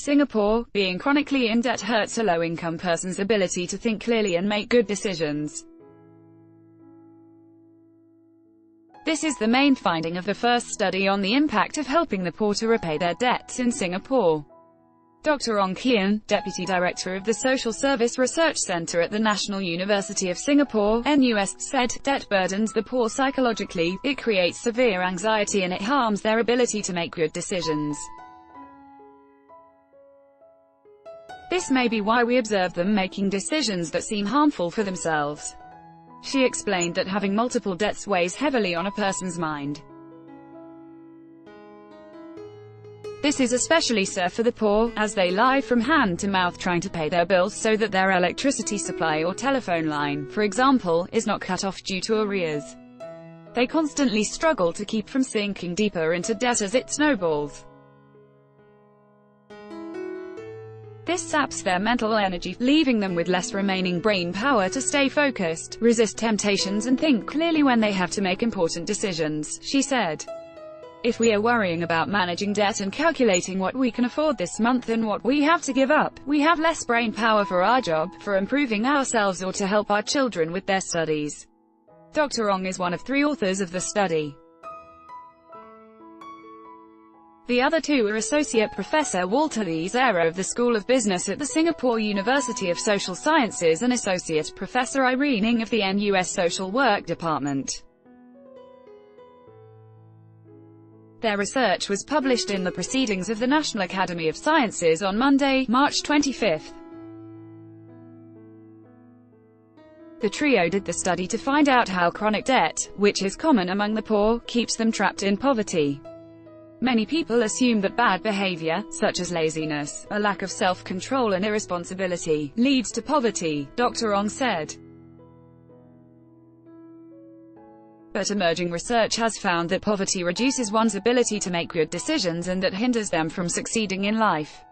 Singapore, being chronically in debt hurts a low-income person's ability to think clearly and make good decisions. This is the main finding of the first study on the impact of helping the poor to repay their debts in Singapore. Dr. Ong Qiyan, Deputy Director of the Social Service Research Centre at the National University of Singapore, NUS, said, "Debt burdens the poor psychologically, it creates severe anxiety and it harms their ability to make good decisions. This may be why we observe them making decisions that seem harmful for themselves." She explained that having multiple debts weighs heavily on a person's mind. This is especially so for the poor, as they lie from hand to mouth trying to pay their bills so that their electricity supply or telephone line, for example, is not cut off due to arrears. They constantly struggle to keep from sinking deeper into debt as it snowballs. This saps their mental energy, leaving them with less remaining brain power to stay focused, resist temptations and think clearly when they have to make important decisions, she said. If we are worrying about managing debt and calculating what we can afford this month and what we have to give up, we have less brain power for our job, for improving ourselves or to help our children with their studies. Dr. Ong is one of 3 authors of the study. The other 2 are Associate Professor Walter Zera of the School of Business at the Singapore University of Social Sciences and Associate Professor Irene Ng of the NUS Social Work Department. Their research was published in the Proceedings of the National Academy of Sciences on Monday, March 25. The trio did the study to find out how chronic debt, which is common among the poor, keeps them trapped in poverty. Many people assume that bad behavior, such as laziness, a lack of self-control and irresponsibility, leads to poverty, Dr. Ong said. But emerging research has found that poverty reduces one's ability to make good decisions and that hinders them from succeeding in life.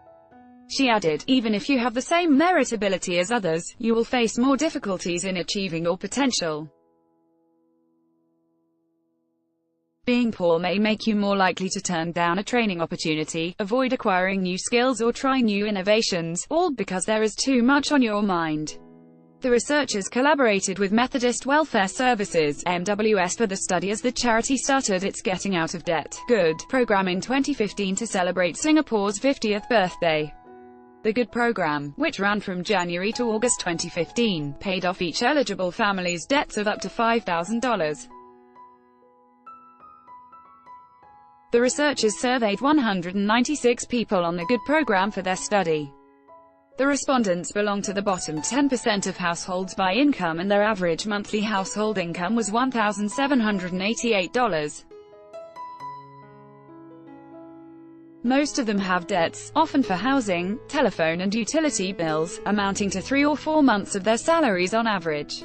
She added, even if you have the same merit ability as others, you will face more difficulties in achieving your potential. Being poor may make you more likely to turn down a training opportunity, avoid acquiring new skills or try new innovations, all because there is too much on your mind. The researchers collaborated with Methodist Welfare Services (MWS) for the study as the charity started its Getting Out of Debt Good program in 2015 to celebrate Singapore's 50th birthday. The Good program, which ran from January to August 2015, paid off each eligible family's debts of up to $5,000. The researchers surveyed 196 people on the Good program for their study. The respondents belong to the bottom 10% of households by income and their average monthly household income was $1,788. Most of them have debts, often for housing, telephone and utility bills, amounting to 3 or 4 months of their salaries on average.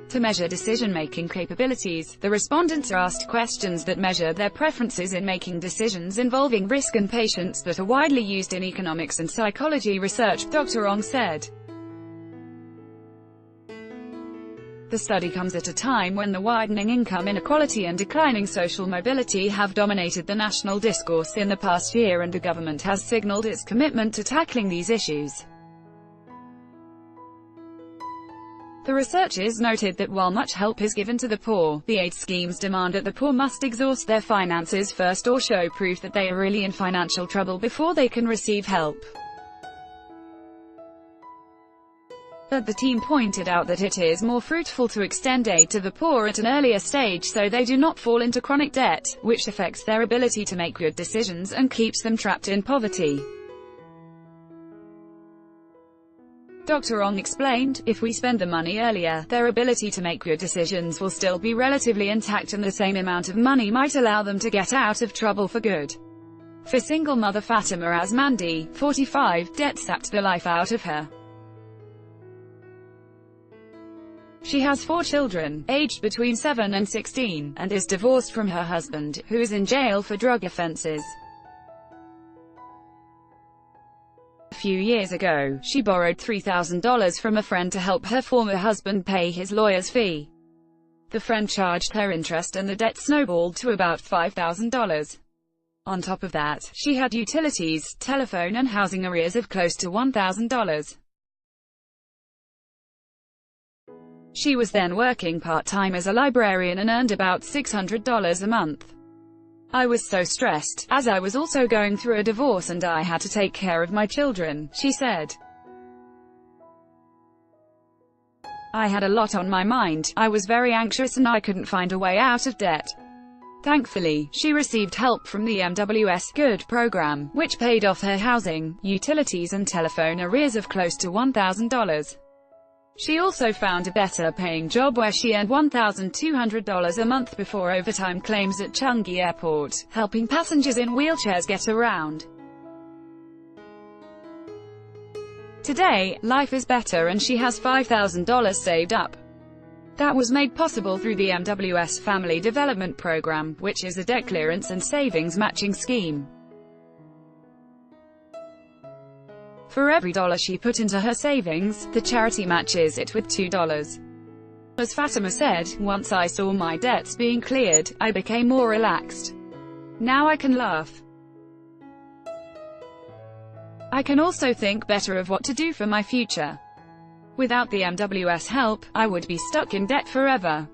To measure decision-making capabilities, the respondents are asked questions that measure their preferences in making decisions involving risk and patience that are widely used in economics and psychology research, Dr. Ong said. The study comes at a time when the widening income inequality and declining social mobility have dominated the national discourse in the past year, and the government has signaled its commitment to tackling these issues. The researchers noted that while much help is given to the poor, the aid schemes demand that the poor must exhaust their finances first or show proof that they are really in financial trouble before they can receive help. But the team pointed out that it is more fruitful to extend aid to the poor at an earlier stage so they do not fall into chronic debt, which affects their ability to make good decisions and keeps them trapped in poverty. Dr. Ong explained, if we spend the money earlier, their ability to make good decisions will still be relatively intact and the same amount of money might allow them to get out of trouble for good. For single mother Fatima Asmandi, 45, debt sapped the life out of her. She has 4 children, aged between 7 and 16, and is divorced from her husband, who is in jail for drug offenses. A few years ago, she borrowed $3,000 from a friend to help her former husband pay his lawyer's fee. The friend charged her interest and the debt snowballed to about $5,000. On top of that, she had utilities, telephone and housing arrears of close to $1,000. She was then working part-time as a librarian and earned about $600 a month. I was so stressed, as I was also going through a divorce and I had to take care of my children, she said. I had a lot on my mind, I was very anxious and I couldn't find a way out of debt. Thankfully, she received help from the MWS Good program, which paid off her housing, utilities and telephone arrears of close to $1,000. She also found a better-paying job where she earned $1,200 a month before overtime claims at Changi Airport, helping passengers in wheelchairs get around. Today, life is better and she has $5,000 saved up. That was made possible through the MWS Family Development Program, which is a debt clearance and savings matching scheme. For every dollar she put into her savings, the charity matches it with $2. As Fatima said, once I saw my debts being cleared, I became more relaxed. Now I can laugh. I can also think better of what to do for my future. Without the MWS help, I would be stuck in debt forever.